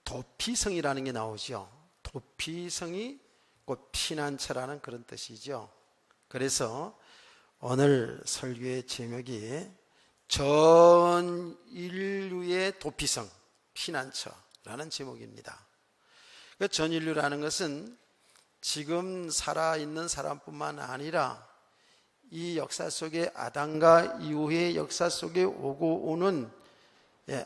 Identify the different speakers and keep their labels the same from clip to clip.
Speaker 1: 도피성이라는 게 나오죠. 도피성이 곧 피난처라는 그런 뜻이죠. 그래서 오늘 설교의 제목이 전 인류의 도피성, 피난처라는 제목입니다. 전 인류라는 것은 지금 살아있는 사람뿐만 아니라 이 역사 속에 아담과 이후의 역사 속에 오고 오는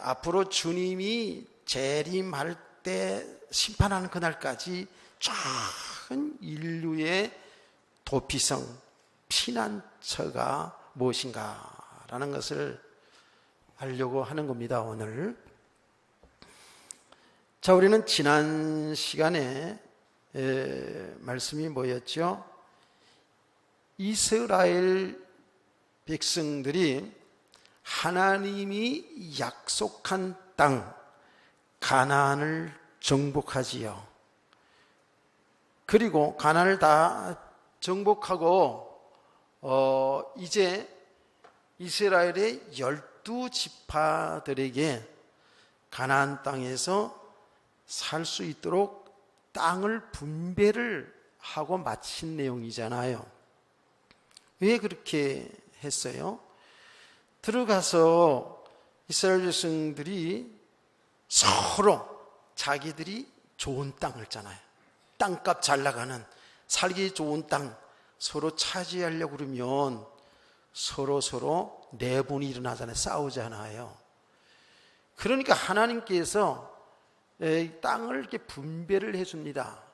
Speaker 1: 앞으로 주님이 재림할 때 심판하는 그날까지 전 인류의 도피성, 피난처가 무엇인가라는 것을 알려고 하는 겁니다, 오늘. 자, 우리는 지난 시간에 말씀이 뭐였죠? 이스라엘 백성들이 하나님이 약속한 땅 가나안을 정복하지요. 그리고 가나안을 다 정복하고 이제 이스라엘의 12지파들에게 가나안 땅에서 살 수 있도록 땅을 분배를 하고 마친 내용이잖아요. 왜 그렇게 했어요? 들어가서 이스라엘 백성들이 서로 자기들이 좋은 땅을 잖아요. 땅값 잘 나가는 살기 좋은 땅 서로 차지하려고 그러면 서로 내분이 일어나잖아요. 싸우잖아요. 그러니까 하나님께서 땅을 이렇게 분배를 해줍니다.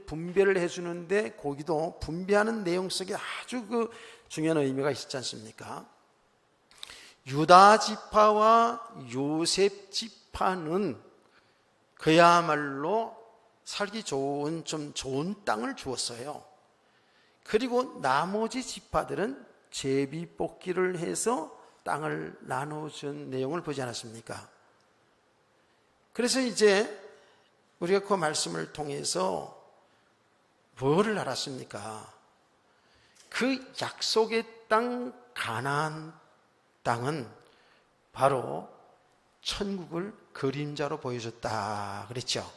Speaker 1: 분배를 해주는데 거기도 분배하는 내용 속에 아주 중요한 의미가 있지 않습니까? 유다 지파와 요셉 지파는 그야말로 살기 좋은 좀 좋은 땅을 주었어요. 그리고 나머지 지파들은 제비뽑기를 해서 땅을 나눠준 내용을 보지 않았습니까? 그래서 이제 우리가 그 말씀을 통해서 뭐를 알았습니까? 그 약속의 땅 가나안 땅은 바로 천국을 그림자로 보여줬다 그랬죠.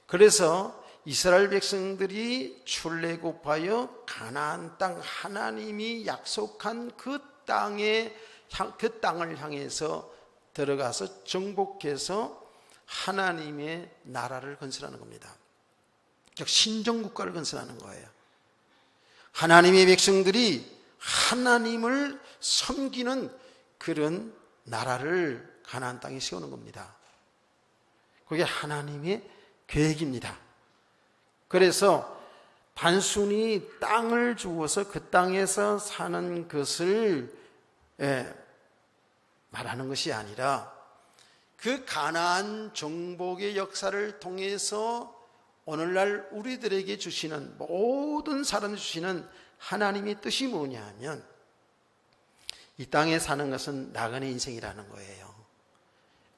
Speaker 1: 그래서 이스라엘 백성들이 출애굽하여 가나안 땅 하나님이 약속한 그 땅을 향해서 들어가서 정복해서 하나님의 나라를 건설하는 겁니다. 즉 신정국가를 건설하는 거예요. 하나님의 백성들이 하나님을 섬기는 그런 나라를 가나안 땅에 세우는 겁니다. 그게 하나님의 계획입니다. 그래서 단순히 땅을 주어서 그 땅에서 사는 것을 말하는 것이 아니라 그 가나안 정복의 역사를 통해서 오늘날 우리들에게 주시는 모든 사람 주시는 하나님의 뜻이 뭐냐면 이 땅에 사는 것은 나그네 인생이라는 거예요.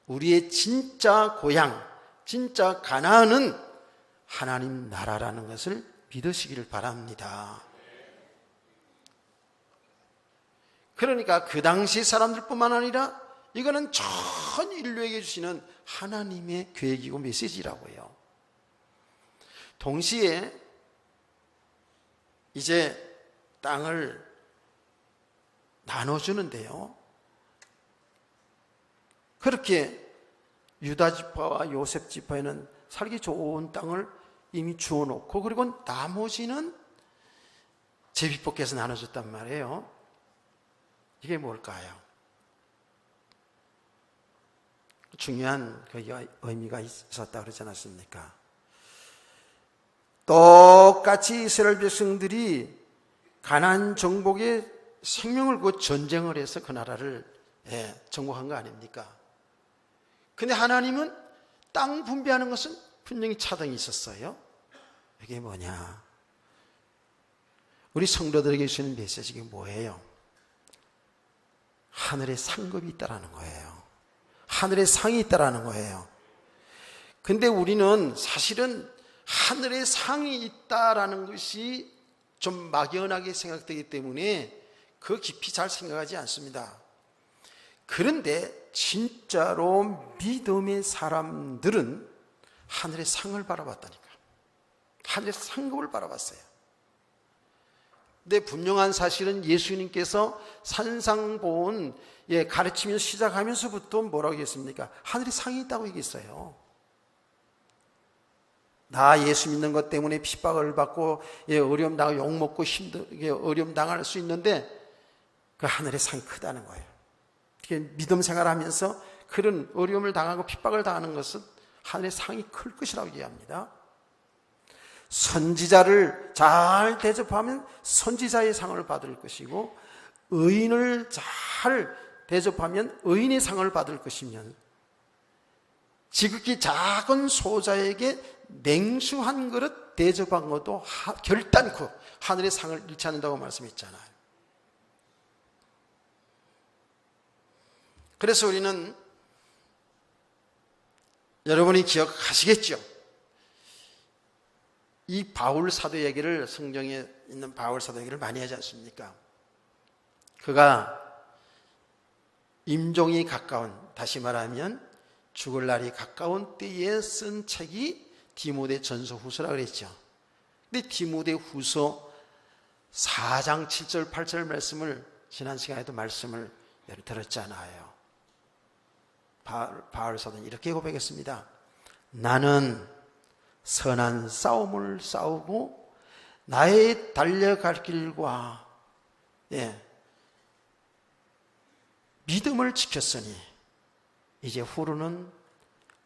Speaker 1: 우리의 진짜 고향, 진짜 가나안은 하나님 나라라는 것을 믿으시기를 바랍니다. 그러니까 그 당시 사람들뿐만 아니라 이거는 전 인류에게 주시는 하나님의 계획이고 메시지라고요. 동시에 이제 땅을 나눠주는데요. 그렇게 유다 지파와 요셉 지파에는 살기 좋은 땅을 이미 주어놓고 그리고 나머지는 제비뽑기해서 나눠줬단 말이에요. 이게 뭘까요? 중요한 그 의미가 있었다 그러지 않았습니까? 똑같이 이스라엘 백성들이 가나안 정복에 생명을 그 전쟁을 해서 그 나라를 정복한 거 아닙니까? 근데 하나님은 땅 분배하는 것은 분명히 차등이 있었어요. 이게 뭐냐? 우리 성도들에게 주시는 메시지가 뭐예요? 하늘에 상급이 있다라는 거예요. 하늘에 상이 있다라는 거예요. 근데 우리는 사실은 하늘에 상이 있다라는 것이 좀 막연하게 생각되기 때문에 그 깊이 잘 생각하지 않습니다. 그런데 진짜로 믿음의 사람들은 하늘의 상을 바라봤다니까. 하늘의 상급을 바라봤어요. 근데 분명한 사실은 예수님께서 산상보온 가르치며 시작하면서부터 뭐라고 얘기했습니까? 하늘의 상이 있다고 얘기했어요. 나 예수 믿는 것 때문에 핍박을 받고 어려움 당하고 욕먹고 어려움 당할 수 있는데 그 하늘의 상이 크다는 거예요. 믿음 생활하면서 그런 어려움을 당하고 핍박을 당하는 것은 하늘의 상이 클 것이라고 얘기합니다. 선지자를 잘 대접하면 선지자의 상을 받을 것이고, 의인을 잘 대접하면 의인의 상을 받을 것이며, 지극히 작은 소자에게 냉수한 그릇 대접한 것도 결단코 하늘의 상을 잃지 않는다고 말씀했잖아요. 그래서 우리는, 여러분이 기억하시겠죠? 이 바울 사도 얘기를, 성경에 있는 바울 사도 얘기를 많이 하지 않습니까? 그가 임종이 가까운, 다시 말하면 죽을 날이 가까운 때에 쓴 책이 디모데 전서 후서라 그랬죠. 근데 디모데 후서 4장 7절 8절 말씀을 지난 시간에도 말씀을 들었잖아요. 바울 사도는 이렇게 고백했습니다. 나는 선한 싸움을 싸우고 나의 달려갈 길과 믿음을 지켰으니 이제 후로는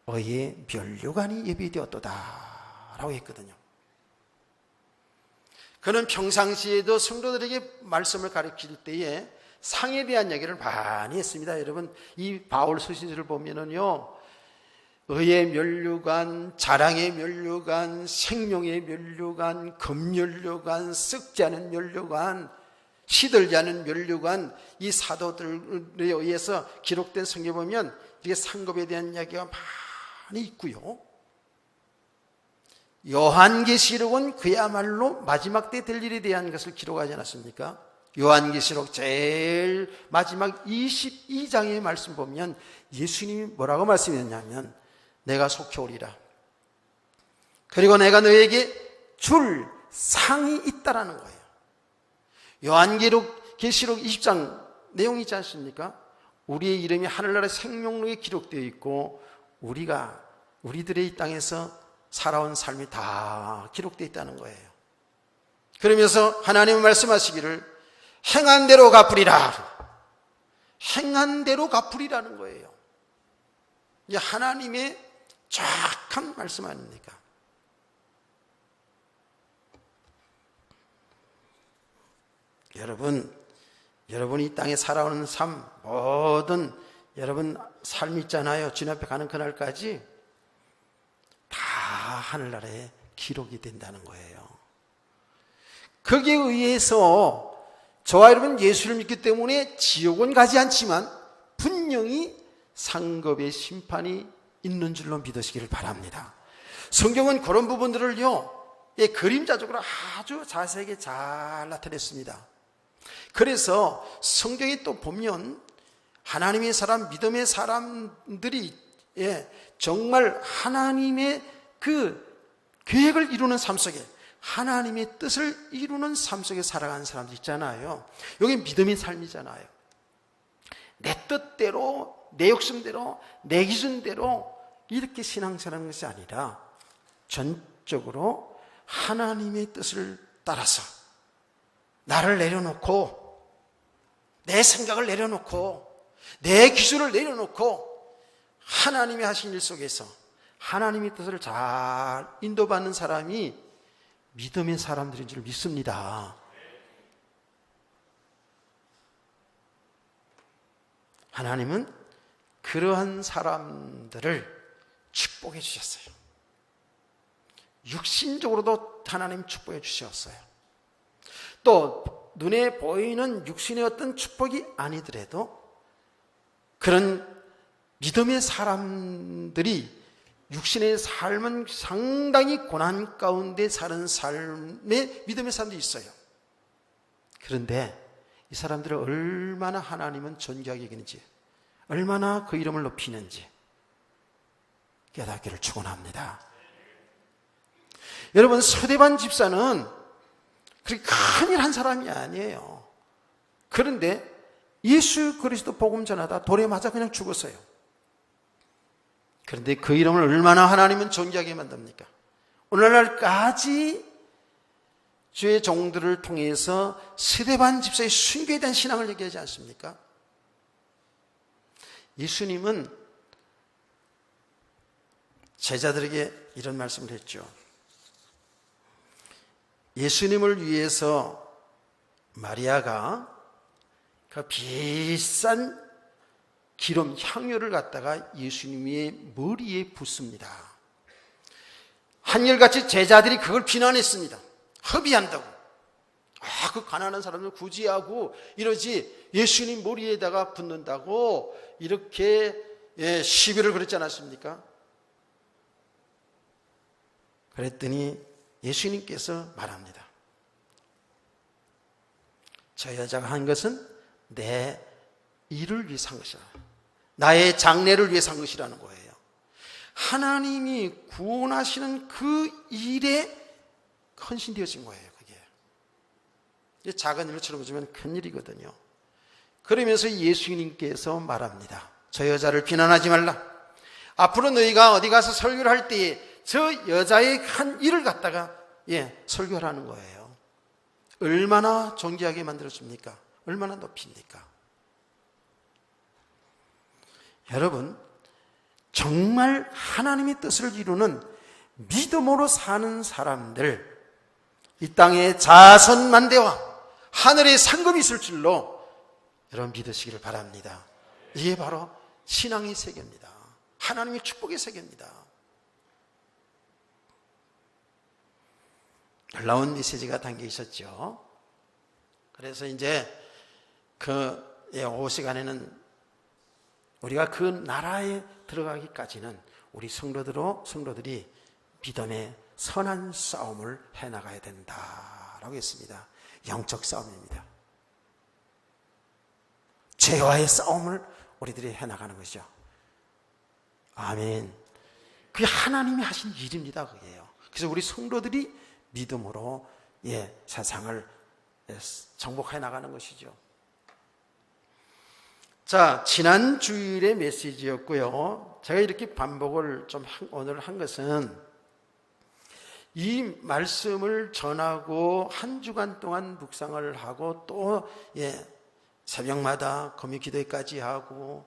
Speaker 1: 의의 면류관이 예비되었도다 라고 했거든요. 그는 평상시에도 성도들에게 말씀을 가르칠 때에 상에 대한 얘기를 많이 했습니다. 여러분, 이 바울 서신서를 보면은요, 의의 면류관, 자랑의 면류관, 생명의 면류관, 금면류관, 썩지 않은 면류관, 시들지 않은 면류관, 이 사도들에 의해서 기록된 성경에 보면 이게 상급에 대한 이야기가 많이 있고요. 요한계시록은 그야말로 마지막 때 될 일에 대한 것을 기록하지 않았습니까? 요한계시록 제일 마지막 22장의 말씀 보면 예수님이 뭐라고 말씀했냐면, 내가 속히 오리라. 그리고 내가 너에게 줄 상이 있다라는 거예요. 요한계시록 20장 내용이 있지 않습니까? 우리의 이름이 하늘나라의 생명록에 기록되어 있고, 우리들의 이 땅에서 살아온 삶이 다 기록되어 있다는 거예요. 그러면서 하나님은 말씀하시기를 행한 대로 갚으리라. 행한 대로 갚으리라는 거예요. 이제 하나님의 정확한 말씀 아닙니까? 여러분이 이 땅에 살아오는 삶, 모든 여러분 삶 있잖아요. 주님 앞에 가는 그날까지 다 하늘나라에 기록이 된다는 거예요. 거기에 의해서 저와 여러분 예수를 믿기 때문에 지옥은 가지 않지만 분명히 상급의 심판이 있는 줄로 믿으시기를 바랍니다. 성경은 그런 부분들을요, 그림자적으로 아주 자세하게 잘 나타냈습니다. 그래서 성경에 또 보면 하나님의 사람, 믿음의 사람들이 정말 하나님의 그 계획을 이루는 삶 속에, 하나님의 뜻을 이루는 삶 속에 살아가는 사람들 있잖아요. 여기 믿음의 삶이잖아요. 내 뜻대로, 내 욕심대로, 내 기준대로 이렇게 신앙생활하는 것이 아니라 전적으로 하나님의 뜻을 따라서 나를 내려놓고, 내 생각을 내려놓고, 내 기준을 내려놓고 하나님이 하신 일 속에서 하나님의 뜻을 잘 인도받는 사람이 믿음의 사람들인 줄 믿습니다. 하나님은 그러한 사람들을 축복해 주셨어요. 육신적으로도 하나님 축복해 주셨어요. 또 눈에 보이는 육신의 어떤 축복이 아니더라도 그런 믿음의 사람들이 육신의 삶은 상당히 고난 가운데 사는 삶에 믿음의 사람들이 있어요. 그런데 이 사람들을 얼마나 하나님은 존귀하게 여기는지, 얼마나 그 이름을 높이는지 깨닫기를 축원합니다. 여러분, 서대반 집사는 그렇게 큰일 한 사람이 아니에요. 그런데 예수 그리스도 복음 전하다 돌에 맞아 그냥 죽었어요. 그런데 그 이름을 얼마나 하나님은 존귀하게 만듭니까? 오늘날까지 주의 종들을 통해서 스데반 집사의 순교에 대한 신앙을 얘기하지 않습니까? 예수님은 제자들에게 이런 말씀을 했죠. 예수님을 위해서 마리아가 그 비싼 기름 향유를 갖다가 예수님의 머리에 붓습니다. 한결같이 제자들이 그걸 비난했습니다. 허비한다고. 그 가난한 사람을 구제하고 이러지 예수님 머리에다가 붓는다고 이렇게 시비를 걸었지 않았습니까? 그랬더니 예수님께서 말합니다. 저 여자가 한 것은 내 일을 위해서 한 것이라. 나의 장래를 위해서 한 것이라는 거예요. 하나님이 구원하시는 그 일에 헌신되어진 거예요. 그게 작은 일로 치러보지만 큰 일이거든요. 그러면서 예수님께서 말합니다. 저 여자를 비난하지 말라. 앞으로 너희가 어디 가서 설교를 할 때에 저 여자의 한 일을 갖다가 설교하라는 거예요. 얼마나 존귀하게 만들어줍니까? 얼마나 높입니까? 여러분, 정말 하나님의 뜻을 이루는 믿음으로 사는 사람들, 이 땅에 자선만대와 하늘의 상급이 있을 줄로 여러분 믿으시기를 바랍니다. 이게 바로 신앙의 세계입니다. 하나님의 축복의 세계입니다. 놀라운 메시지가 담겨 있었죠. 그래서 이제 오후 시간에는 우리가 그 나라에 들어가기까지는 우리 성도들이 믿음의 선한 싸움을 해나가야 된다라고 했습니다. 영적 싸움입니다. 죄와의 싸움을 우리들이 해나가는 것이죠. 아멘. 그게 하나님이 하신 일입니다. 그게요. 그래서 우리 성도들이 믿음으로 세상을 정복해 나가는 것이죠. 자, 지난 주일의 메시지였고요. 제가 이렇게 반복을 좀 오늘 한 것은 이 말씀을 전하고 한 주간 동안 묵상을 하고 또 새벽마다 금요 기도회까지 하고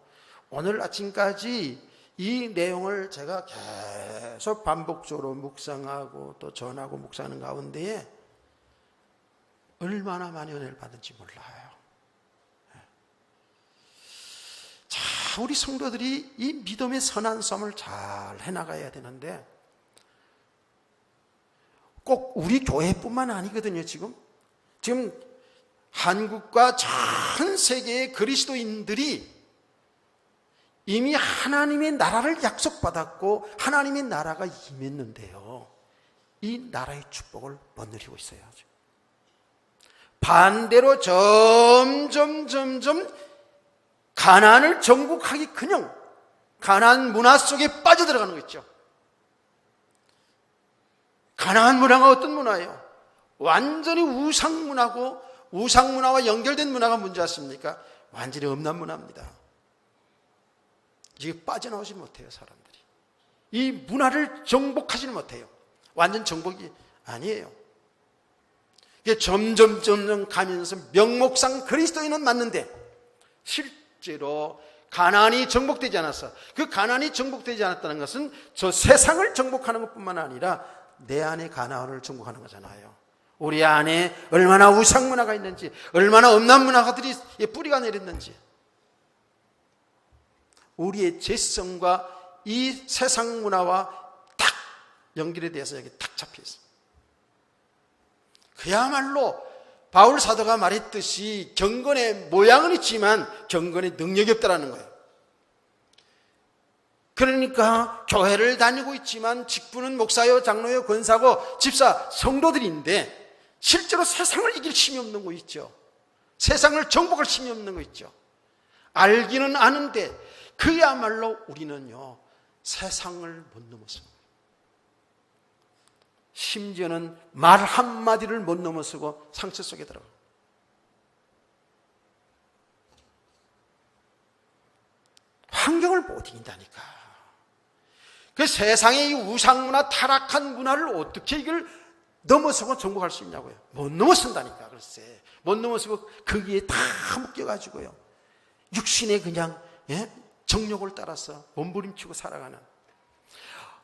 Speaker 1: 오늘 아침까지 이 내용을 제가 계속 반복적으로 묵상하고 또 전하고 묵상하는 가운데에 얼마나 많이 은혜를 받은지 몰라요. 자, 우리 성도들이 이 믿음의 선한 싸움을 잘 해나가야 되는데 꼭 우리 교회뿐만 아니거든요. 지금 한국과 전 세계의 그리스도인들이 이미 하나님의 나라를 약속받았고 하나님의 나라가 임했는데요. 이 나라의 축복을 못 누리고 있어요. 반대로 점점 가나안을 정복하기 그냥 가나안 문화 속에 빠져들어가는 거 있죠. 가나안 문화가 어떤 문화예요? 완전히 우상 문화고 우상 문화와 연결된 문화가 뭔지 아십니까? 완전히 음란 문화입니다. 이게 빠져나오지 못해요, 사람들이. 이 문화를 정복하지 못해요. 완전 정복이 아니에요. 이게 점점 가면서 명목상 그리스도인은 맞는데 실제로 가나안이 정복되지 않았어. 그 가나안이 정복되지 않았다는 것은 저 세상을 정복하는 것뿐만 아니라 내 안에 가나안을 정복하는 거잖아요. 우리 안에 얼마나 우상 문화가 있는지, 얼마나 음란 문화들이 뿌리가 내렸는지, 우리의 죄성과 이 세상 문화와 딱 연결이 돼서 여기 딱 잡혀 있어요. 그야말로 바울 사도가 말했듯이 경건의 모양은 있지만 경건의 능력이 없다라는 거예요. 그러니까 교회를 다니고 있지만 직분은 목사요, 장로요, 권사고 집사, 성도들인데 실제로 세상을 이길 힘이 없는 거 있죠. 세상을 정복할 힘이 없는 거 있죠. 알기는 아는데 그야말로 우리는요 세상을 못 넘어서 심지어는 말 한마디를 못 넘어서고 상처 속에 들어가. 환경을 못 이긴다니까. 그 세상의 이 우상문화, 타락한 문화를 어떻게 이걸 넘어서고 정복할 수 있냐고요. 못 넘어선다니까. 글쎄 못 넘어서고 거기에 다 묶여가지고요, 육신의 그냥 정욕을 따라서 몸부림치고 살아가는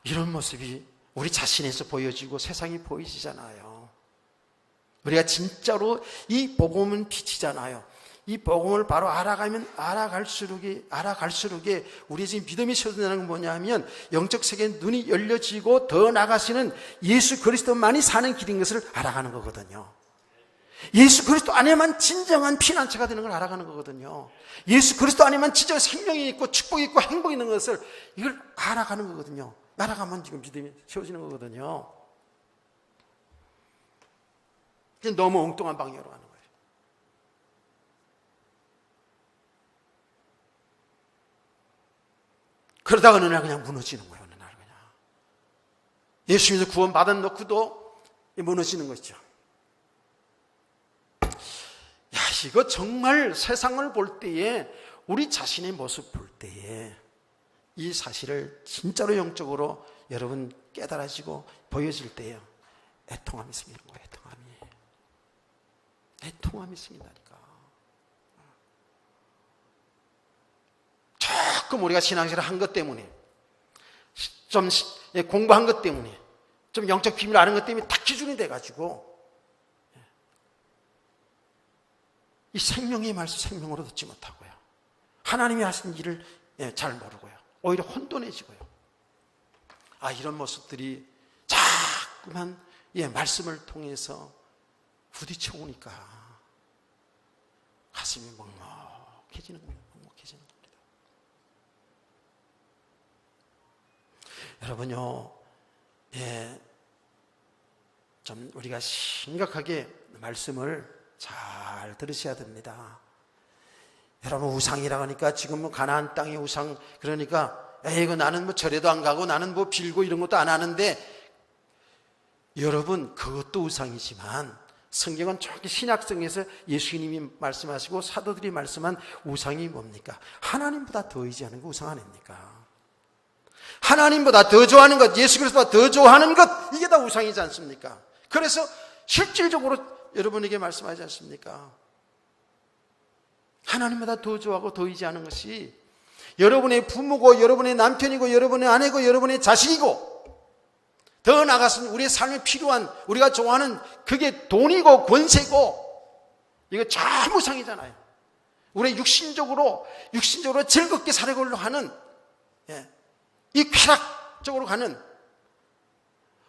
Speaker 1: 이런 모습이 우리 자신에서 보여지고 세상이 보이시잖아요. 우리가 진짜로 이 복음은 빛이잖아요. 이 복음을 바로 알아가면 알아갈수록에 우리 지금 믿음이 세워진다는 건 뭐냐면 영적 세계의 눈이 열려지고 더 나아가시는 예수 그리스도만이 사는 길인 것을 알아가는 거거든요. 예수 그리스도 안에만 진정한 피난처가 되는 걸 알아가는 거거든요. 예수 그리스도 안에만 진정한 생명이 있고 축복이 있고 행복이 있는 것을 이걸 알아가는 거거든요. 알아가면 지금 믿음이 세워지는 거거든요. 너무 엉뚱한 방향으로 가는 거예요. 그러다가 어느 날 그냥 무너지는 거예요. 어느 날 그냥 예수 믿어서 구원 받아놓고도 무너지는 거죠. 야, 이거 정말 세상을 볼 때에, 우리 자신의 모습 볼 때에 이 사실을 진짜로 영적으로 여러분 깨달아지고 보여질 때요, 애통함이 생기는 거예요. 애통함이 생긴다니까. 조금 우리가 신앙생활을 한 것 때문에, 좀 공부한 것 때문에, 좀 영적 비밀을 아는 것 때문에 딱 기준이 돼가지고 이 생명의 말씀 생명으로 듣지 못하고요, 하나님이 하신 일을 잘 모르고요, 오히려 혼돈해지고요. 이런 모습들이 자꾸만 말씀을 통해서 부딪혀 오니까 가슴이 먹먹해지는 겁니다. 여러분요, 좀 우리가 심각하게 말씀을 잘 들으셔야 됩니다. 여러분, 우상이라고 하니까 지금 가나안 땅의 우상, 그러니까 이거 나는 절에도 안 가고 나는 빌고 이런 것도 안 하는데, 여러분 그것도 우상이지만 성경은 정확히 신약성에서 예수님이 말씀하시고 사도들이 말씀한 우상이 뭡니까? 하나님보다 더 의지하는 거 우상 아닙니까? 하나님보다 더 좋아하는 것, 예수 그리스도보다 더 좋아하는 것, 이게 다 우상이지 않습니까? 그래서 실질적으로 여러분에게 말씀하지 않습니까? 하나님보다 더 좋아하고 더 의지하는 것이 여러분의 부모고, 여러분의 남편이고, 여러분의 아내고, 여러분의 자식이고, 더 나아가서는 우리의 삶에 필요한, 우리가 좋아하는 그게 돈이고 권세고, 이거 전부 우상이잖아요. 우리 육신적으로 즐겁게 살아가려고 하는, 이 쾌락적으로 가는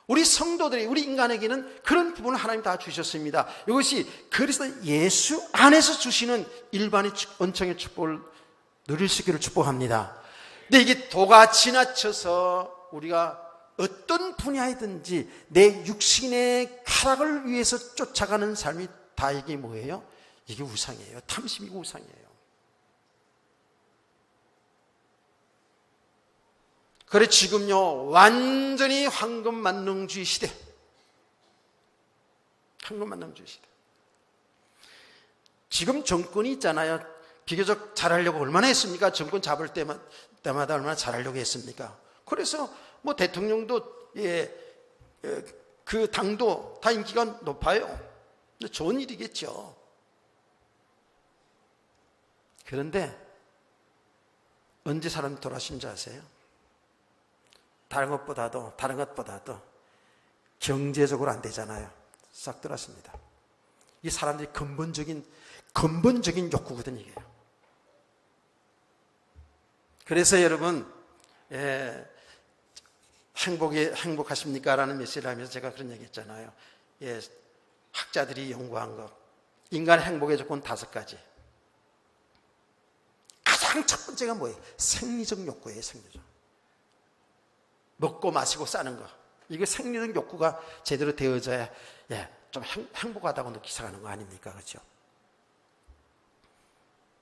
Speaker 1: 우리 성도들이, 우리 인간에게는 그런 부분을 하나님 다 주셨습니다. 이것이 그리스도 예수 안에서 주시는 일반의 은총의 축복을 누릴 수 있기를 축복합니다. 근데 이게 도가 지나쳐서 우리가 어떤 분야이든지 내 육신의 쾌락을 위해서 쫓아가는 삶이 다 이게 뭐예요? 이게 우상이에요. 탐심이고 우상이에요. 그래, 지금요, 완전히 황금만능주의 시대. 황금만능주의 시대. 지금 정권이 있잖아요. 비교적 잘하려고 얼마나 했습니까? 정권 잡을 때마다 얼마나 잘하려고 했습니까? 그래서 대통령도, 그 당도 다 인기가 높아요. 좋은 일이겠죠. 그런데 언제 사람이 돌아가신 줄 아세요? 다른 것보다도 경제적으로 안 되잖아요. 싹 들었습니다. 이 사람들이 근본적인 욕구거든요, 이게. 그래서 여러분, 행복하십니까? 라는 메시지를 하면서 제가 그런 얘기 했잖아요. 학자들이 연구한 거, 인간의 행복의 조건 5가지. 가장 첫 번째가 뭐예요? 생리적 욕구예요, 생리적. 먹고 마시고 싸는 거. 이게 생리적 욕구가 제대로 되어져야 좀 행복하다고 느끼시는 거 아닙니까? 그렇죠?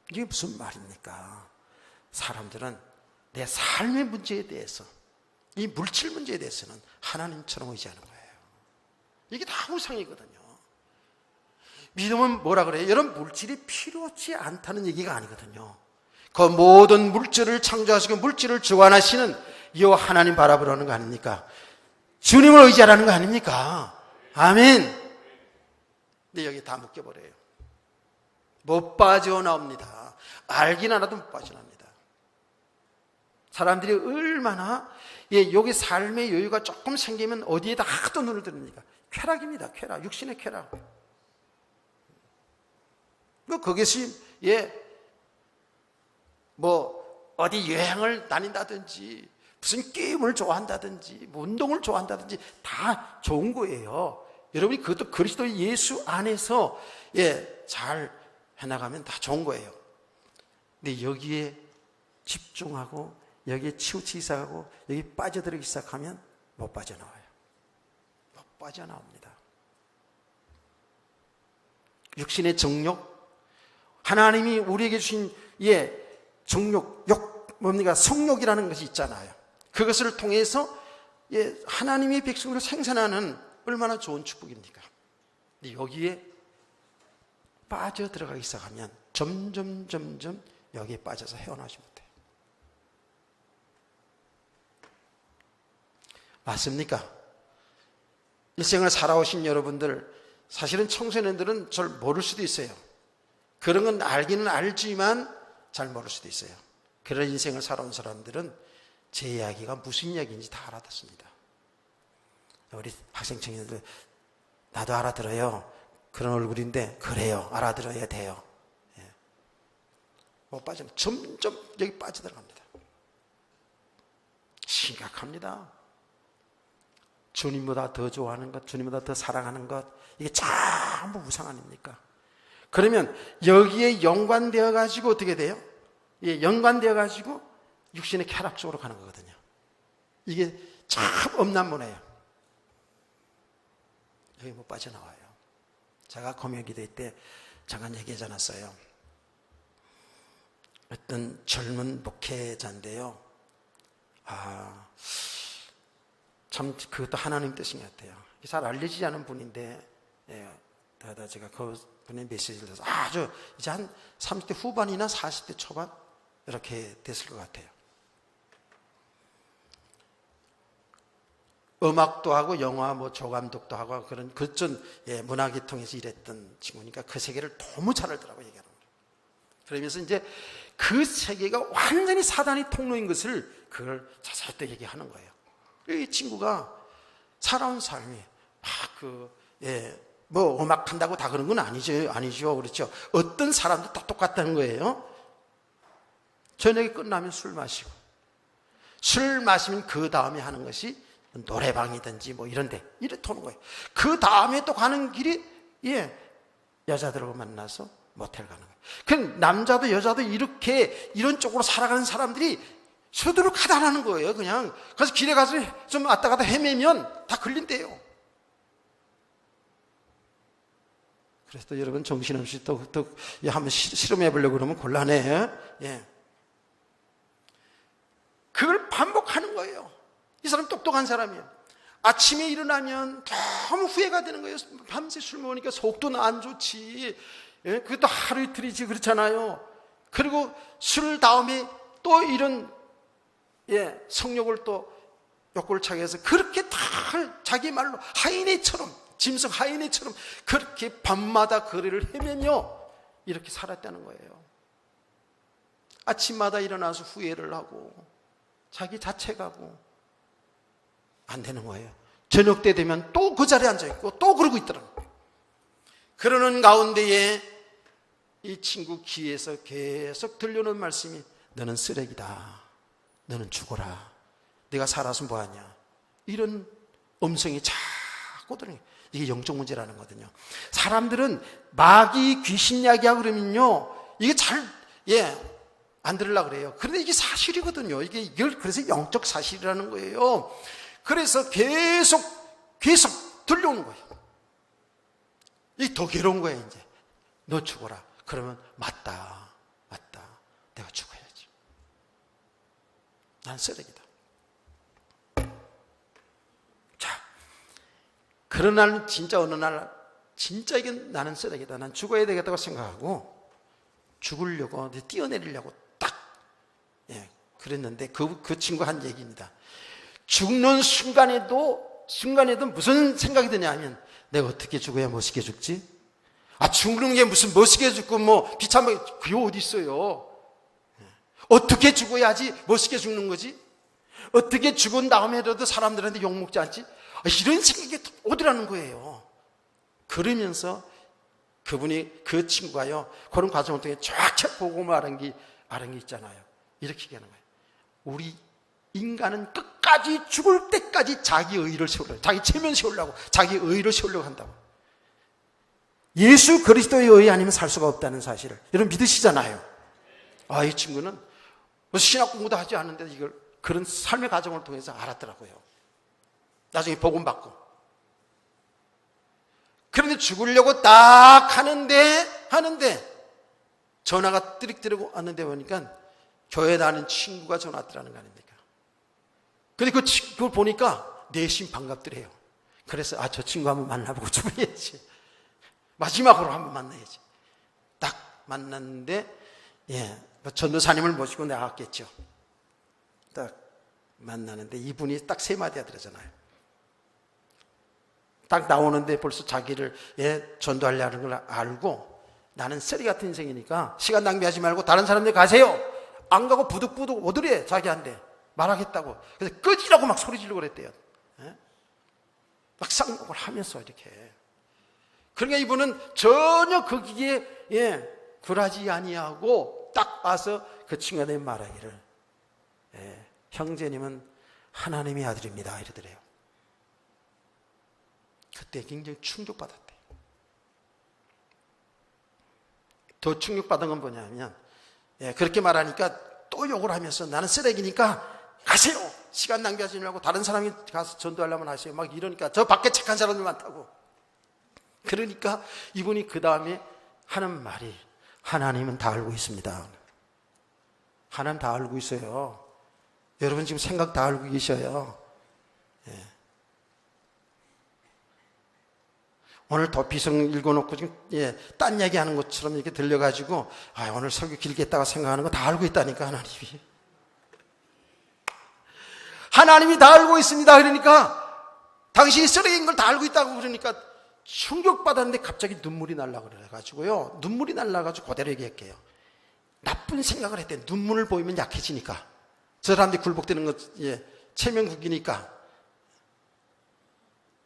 Speaker 1: 이게 무슨 말입니까? 사람들은 내 삶의 문제에 대해서, 이 물질 문제에 대해서는 하나님처럼 의지하는 거예요. 이게 다 우상이거든요. 믿음은 뭐라 그래요? 여러분, 물질이 필요치 않다는 얘기가 아니거든요. 그 모든 물질을 창조하시고 물질을 주관하시는 이 하나님 바라보라는 거 아닙니까? 주님을 의지하라는 거 아닙니까? 아멘. 근데 여기 다 묶여버려요. 못 빠져나옵니다. 알긴 알아도 못 빠져나옵니다. 사람들이 얼마나 여기 삶의 여유가 조금 생기면 어디에다 하도 눈을 드립니까? 쾌락입니다. 쾌락. 육신의 쾌락. 그것이 어디 여행을 다닌다든지 무슨 게임을 좋아한다든지 뭐 운동을 좋아한다든지 다 좋은 거예요. 여러분이 그것도 그리스도 예수 안에서 잘 해나가면 다 좋은 거예요. 근데 여기에 집중하고 여기에 치우치기 시작하고 여기 빠져들기 시작하면 못 빠져나와요. 못 빠져나옵니다. 육신의 정욕, 하나님이 우리에게 주신 정욕, 뭡니까? 성욕이라는 것이 있잖아요. 그것을 통해서 하나님의 백성을 생산하는 얼마나 좋은 축복입니까? 근데 여기에 빠져 들어가기 시작하면 점점 여기에 빠져서 헤어나오지 못해요. 맞습니까? 일생을 살아오신 여러분들, 사실은 청소년들은 잘 모를 수도 있어요. 그런 건 알기는 알지만 잘 모를 수도 있어요. 그런 인생을 살아온 사람들은 제 이야기가 무슨 이야기인지 다 알아듣습니다. 우리 학생 청년들, 나도 알아들어요. 그런 얼굴인데 그래요. 알아들어야 돼요. 못 빠져, 점점 여기 빠져들어갑니다. 심각합니다. 주님보다 더 좋아하는 것, 주님보다 더 사랑하는 것, 이게 전부 우상 아닙니까? 그러면 여기에 연관되어 가지고 어떻게 돼요? 연관되어 가지고 육신의 쾌락 쪽으로 가는 거거든요. 이게 참 엄난문이에요. 여기 못 빠져나와요. 제가 금요 기도회 때 잠깐 얘기하지 않았어요. 어떤 젊은 목회자인데요. 참 그것도 하나님 뜻인 것 같아요. 잘 알려지지 않은 분인데 제가 그 분의 메시지를 들어서 아주 이제 한 30대 후반이나 40대 초반 이렇게 됐을 것 같아요. 음악도 하고 영화 조감독도 하고 그런 그전 문화계통에서 일했던 친구니까 그 세계를 너무 잘 알더라고요. 얘기하는 거예요. 그러면서 이제 그 세계가 완전히 사단의 통로인 것을 그걸 자세히 또 얘기하는 거예요. 이 친구가 살아온 삶이 음악 한다고 다 그런 건 아니죠. 그렇죠. 어떤 사람도 다 똑같다는 거예요. 저녁에 끝나면 술 마시고, 술 마시면 그 다음에 하는 것이 노래방이든지 이런데 이래 도는 거예요. 그 다음에 또 가는 길이 여자들하고 만나서 모텔 가는 거예요. 그럼 남자도 여자도 이렇게 이런 쪽으로 살아가는 사람들이 수두룩하다라는 거예요. 그냥 그래서 길에 가서 좀 왔다 갔다 헤매면 다 걸린대요. 그래서 또 여러분 정신없이 또 한번 실험해 보려고 그러면 곤란해. 그걸 반복하는 거예요. 이 사람 똑똑한 사람이에요. 아침에 일어나면 너무 후회가 되는 거예요. 밤새 술 먹으니까 속도 안 좋지. 그것도 하루 이틀이지 그렇잖아요. 그리고 술 다음에 또 이런 성욕을 또 욕구를 차게 해서 그렇게 다 자기 말로 하이네처럼 짐승 하이네처럼 그렇게 밤마다 거리를 헤매며 이렇게 살았다는 거예요. 아침마다 일어나서 후회를 하고 자기 자책하고 안 되는 거예요. 저녁 때 되면 또 그 자리에 앉아있고 또 그러고 있더라고요. 그러는 가운데에 이 친구 귀에서 계속 들려오는 말씀이 너는 쓰레기다. 너는 죽어라. 네가 살아서 뭐하냐. 이런 음성이 자꾸 들어요. 이게 영적 문제라는 거거든요. 사람들은 마귀 귀신 이야기하고 그러면요 이게 잘 안 들으려고 그래요. 그런데 이게 사실이거든요. 이걸 그래서 영적 사실이라는 거예요. 그래서 계속 들려오는 거예요. 이게 더 괴로운 거예요. 이제 너 죽어라. 그러면 맞다. 내가 죽어야지. 난 쓰레기다. 자, 그런 날 진짜 어느 날 진짜 이게 나는 쓰레기다, 난 죽어야 되겠다고 생각하고 죽으려고 뛰어내리려고 딱 그랬는데 그 친구 한 얘기입니다. 죽는 순간에도 무슨 생각이 드냐면 내가 어떻게 죽어야 멋있게 죽지? 죽는 게 무슨 멋있게 죽고 뭐 비참하게 그게 어디 있어요? 어떻게 죽어야지 멋있게 죽는 거지? 어떻게 죽은 다음에라도 사람들한테 욕먹지 않지? 이런 생각이 어디라는 거예요. 그러면서 그 친구가요, 그런 과정을 통해 정확히 보고 말한 게 있잖아요. 이렇게 얘기하는 거예요. 우리 인간은 끝까지 죽을 때까지 자기 의의를 세우려고, 자기 체면 세우려고, 자기 의의를 세우려고 한다고. 예수 그리스도의 의의 아니면 살 수가 없다는 사실을 여러분 믿으시잖아요. 이 친구는 신학 공부도 하지 않는데 이걸 그런 삶의 과정을 통해서 알았더라고요. 나중에 복음 받고. 그런데 죽으려고 딱 하는데 전화가 띠릭띠릭 왔는데 보니까 교회 다니는 친구가 전화 왔더라는 거 아닙니까? 근데 그걸 보니까 내심 반갑더래요. 그래서 저 친구 한번 만나보고 죽어야지. 마지막으로 한번 만나야지. 딱 만났는데 전도사님을 모시고 나갔겠죠. 딱 만나는데 이분이 딱 세 마디 하더라잖아요. 딱 나오는데 벌써 자기를 전도하려는 걸 알고 나는 쓰레기 같은 인생이니까 시간 낭비하지 말고 다른 사람들 가세요. 안 가고 부득부득 오더래 자기한테 말하겠다고. 그래서 끄지라고 막 소리 지르고 그랬대요. 막 쌍욕을 하면서 이렇게. 그러니까 이분은 전혀 거기에 굴하지 아니하고 딱 와서 그 친구한테 말하기를 형제님은 하나님의 아들입니다 이러더래요. 그때 굉장히 충격받았대요. 더 충격받은 건 뭐냐면 그렇게 말하니까 또 욕을 하면서 나는 쓰레기니까 가세요. 시간 낭비하지 말고 다른 사람이 가서 전도하려면 하세요. 막 이러니까 저 밖에 착한 사람들 많다고. 그러니까 이분이 그 다음에 하는 말이 하나님은 다 알고 있습니다. 하나님 다 알고 있어요. 여러분 지금 생각 다 알고 계셔요. 오늘 도피성 읽어놓고 지금 딴 얘기하는 것처럼 이렇게 들려가지고 오늘 설교 길게 했다가 생각하는 거 다 알고 있다니까 하나님이 다 알고 있습니다. 그러니까 당신이 쓰레기인 걸 다 알고 있다고 그러니까 충격받았는데 갑자기 눈물이 날라고 그래가지고요. 눈물이 날라가지고 그대로 얘기할게요. 나쁜 생각을 했대. 눈물을 보이면 약해지니까. 저 사람들이 굴복되는 것, 체면국이니까.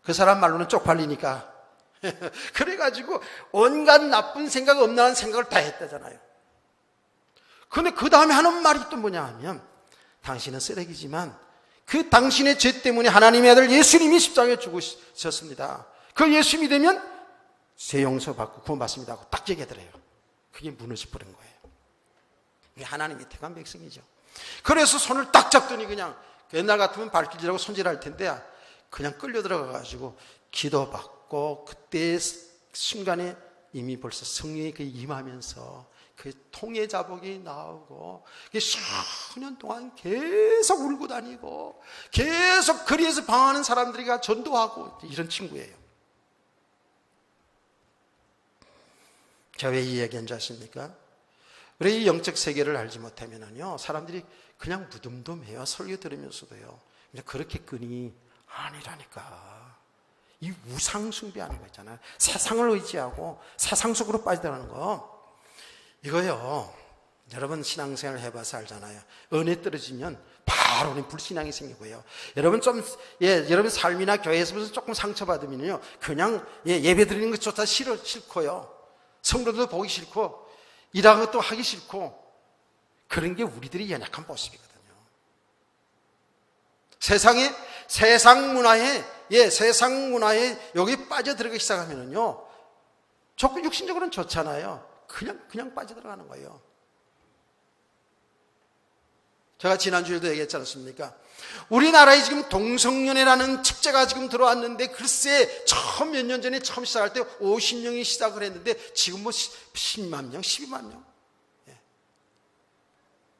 Speaker 1: 그 사람 말로는 쪽팔리니까. 그래가지고 온갖 나쁜 생각, 엄란한 생각을 다 했다잖아요. 근데 그 다음에 하는 말이 또 뭐냐 하면 당신은 쓰레기지만 그 당신의 죄 때문에 하나님의 아들 예수님이 십자가에 죽으셨습니다. 그 예수 믿으면 죄 용서받고 구원받습니다 하고 딱 얘기하더래요. 그게 무너져버린 거예요. 이게 하나님의 택한 백성이죠. 그래서 손을 딱 잡더니 그냥 옛날 같으면 발길질하고 손질할 텐데 그냥 끌려 들어가가지고 기도받고 그때 순간에 이미 벌써 성령이 임하면서 그 통해 자복이 나오고 10년 동안 계속 울고 다니고 계속 거리에서 방황하는 사람들이 전도하고 이런 친구예요. 제가 왜 이 얘기한 줄 아십니까? 우리 이 영적 세계를 알지 못하면요 사람들이 그냥 무덤덤해요. 설교 들으면서도요. 그렇게 끈이 아니라니까. 이 우상 숭배하는 거 있잖아요. 세상을 의지하고 세상 속으로 빠져들어가는 거. 이거요. 여러분 신앙생활 해봐서 알잖아요. 은혜 떨어지면 바로 불신앙이 생기고요. 여러분 여러분 삶이나 교회에서 조금 상처받으면요. 그냥 예배 드리는 것조차 싫고요. 성도도 보기 싫고 일하는 것도 하기 싫고 그런 게 우리들이 연약한 모습이거든요. 세상 문화에 여기 빠져들어가기 시작하면은요. 조금 육신적으로는 좋잖아요. 그냥 빠져들어가는 거예요. 제가 지난주에도 얘기했지 않습니까? 우리나라에 지금 동성연애라는 축제가 지금 들어왔는데 글쎄 처음 몇 년 전에 처음 시작할 때 50명이 시작을 했는데 지금 10만 명, 12만 명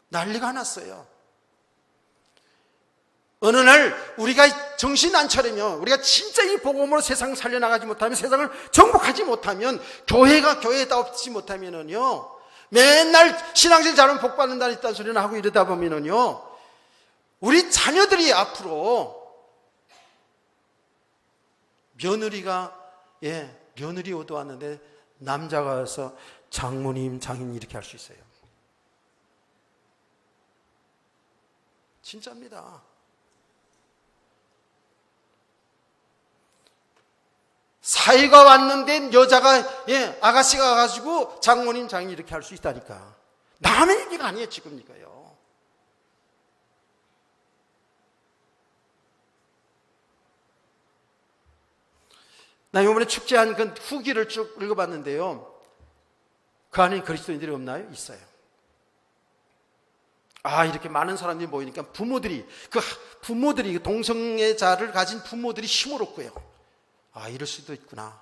Speaker 1: 난리가 났어요. 어느 날 우리가 정신 안 차리면, 우리가 진짜 이 복음으로 세상을 살려나가지 못하면, 세상을 정복하지 못하면, 교회가 교회답지 못하면은요, 맨날 신앙생활 잘하면 복 받는다 있다는 소리는 하고 이러다 보면은요, 우리 자녀들이 앞으로 며느리 얻어왔는데 남자가 와서 장모님, 장인 이렇게 할 수 있어요. 진짜입니다. 사위가 왔는데 여자가, 아가씨가 가가지고 장모님, 장인 이렇게 할 수 있다니까. 남의 얘기가 아니에요, 지금 이거요. 나 이번에 축제한 그 후기를 쭉 읽어봤는데요. 그 안에 그리스도인들이 없나요? 있어요. 이렇게 많은 사람들이 모이니까 부모들이 동성애자를 가진 부모들이 힘을 얻고요. 이럴 수도 있구나.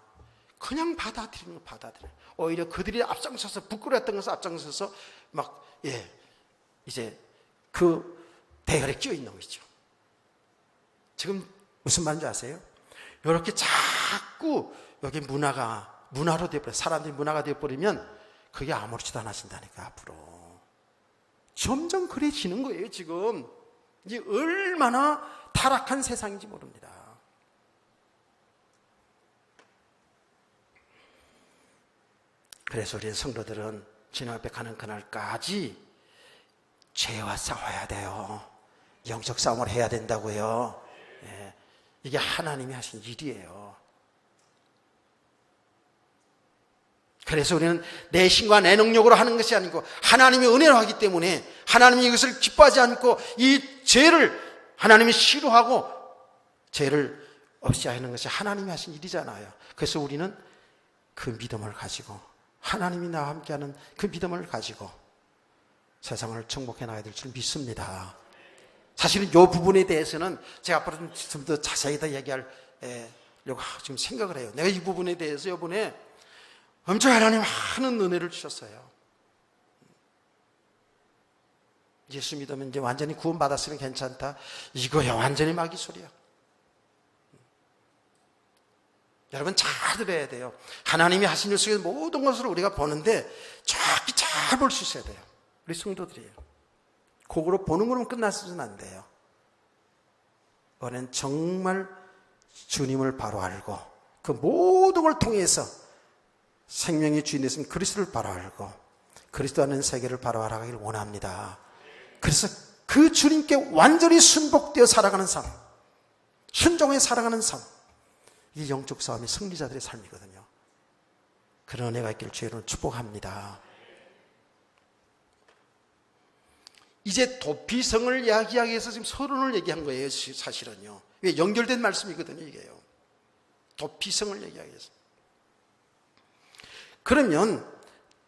Speaker 1: 그냥 받아들이는 거 받아들여요. 오히려 그들이 앞장서서, 부끄러웠던 것을 앞장서서 이제 그 대열에 끼어 있는 것이죠. 지금 무슨 말인지 아세요? 이렇게 자꾸 여기 문화로 되어버려, 사람들이 문화가 되어버리면 그게 아무렇지도 않아진다니까, 앞으로. 점점 그래지는 거예요, 지금. 이게 얼마나 타락한 세상인지 모릅니다. 그래서 우리 성도들은 주님 앞에 가는 그날까지 죄와 싸워야 돼요. 영적 싸움을 해야 된다고요. 이게 하나님이 하신 일이에요. 그래서 우리는 내 힘과 내 능력으로 하는 것이 아니고 하나님이 은혜로 하기 때문에, 하나님이 이것을 기뻐하지 않고 이 죄를 하나님이 싫어하고 죄를 없이 하는 것이 하나님이 하신 일이잖아요. 그래서 우리는 그 믿음을 가지고, 하나님이 나와 함께하는 그 믿음을 가지고 세상을 정복해 나가야 될 줄 믿습니다. 사실은 이 부분에 대해서는 제가 앞으로 좀 더 자세히 더 얘기하려고 지금 생각을 해요. 내가 이 부분에 대해서 이번에 엄청 하나님 많은 은혜를 주셨어요. 예수 믿으면 이제 완전히 구원받았으면 괜찮다. 이거야 완전히 마귀 소리야. 여러분 잘 들어야 돼요. 하나님이 하신 일 속에 모든 것을 우리가 보는데 정확히 잘 볼 수 있어야 돼요. 우리 성도들이에요. 그거로 보는 거로는 끝났으면 안 돼요. 우리는 정말 주님을 바로 알고 그 모든 걸 통해서 생명의 주인 되신 그리스도를 바로 알고 그리스도 하는 세계를 바로 알아가기를 원합니다. 그래서 그 주님께 완전히 순복되어 살아가는 삶, 순종해 살아가는 삶, 이 영적 싸움이 승리자들의 삶이거든요. 그런 은혜가 있기를 주의로 축복합니다. 이제 도피성을 이야기하기 위해서 지금 서론을 얘기한 거예요, 사실은요. 왜 연결된 말씀이거든요, 이게요. 도피성을 얘기하기 위해서. 그러면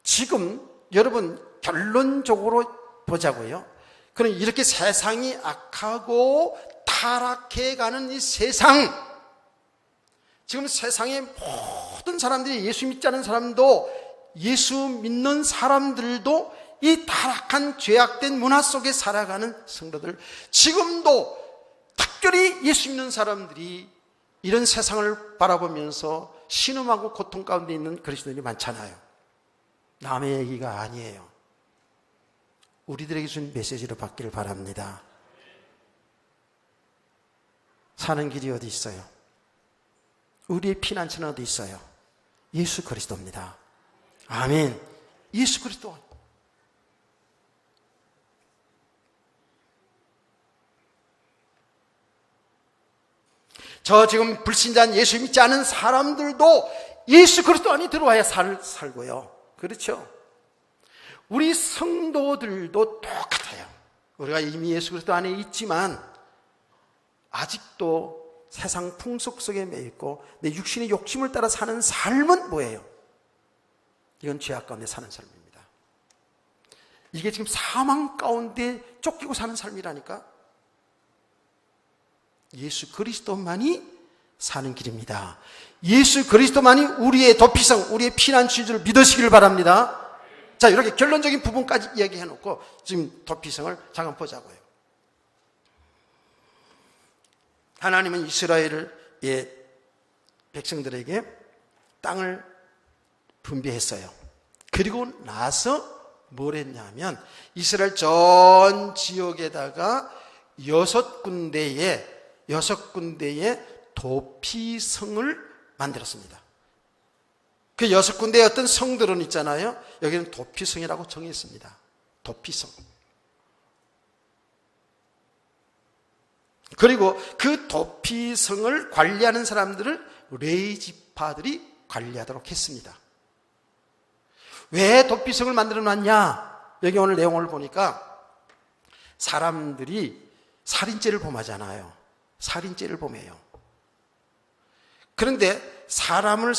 Speaker 1: 지금 여러분 결론적으로 보자고요. 그럼 이렇게 세상이 악하고 타락해가는 이 세상, 지금 세상의 모든 사람들이 예수 믿지 않은 사람도 예수 믿는 사람들도 이 타락한 죄악된 문화 속에 살아가는 성도들, 지금도 특별히 예수 믿는 사람들이 이런 세상을 바라보면서 신음하고 고통 가운데 있는 그리스도인이 많잖아요. 남의 얘기가 아니에요. 우리들에게 준 메시지로 받기를 바랍니다. 사는 길이 어디 있어요? 우리의 피난처는 어디 있어요? 예수 그리스도입니다. 아멘. 예수 그리스도. 저 지금 불신자인 예수 믿지 않은 사람들도 예수 그리스도 안에 들어와야 살고요. 그렇죠? 우리 성도들도 똑같아요. 우리가 이미 예수 그리스도 안에 있지만 아직도 세상 풍속 속에 매있고 내 육신의 욕심을 따라 사는 삶은 뭐예요? 이건 죄악 가운데 사는 삶입니다. 이게 지금 사망 가운데 쫓기고 사는 삶이라니까. 예수 그리스도만이 사는 길입니다. 예수 그리스도만이 우리의 도피성, 우리의 피난처인 줄 믿으시기를 바랍니다. 자, 이렇게 결론적인 부분까지 이야기해 놓고 지금 도피성을 잠깐 보자고요. 하나님은 이스라엘을 백성들에게 땅을 분배했어요. 그리고 나서 뭘 했냐면 이스라엘 전 지역에다가 6군데의 도피성을 만들었습니다. 그 6군데의 어떤 성들은 있잖아요. 여기는 도피성이라고 정했습니다. 도피성. 그리고 그 도피성을 관리하는 사람들을 레위지파들이 관리하도록 했습니다. 왜 도피성을 만들어 놨냐? 여기 오늘 내용을 보니까 사람들이 살인죄를 범하잖아요. 살인죄를 범해요. 그런데 사람을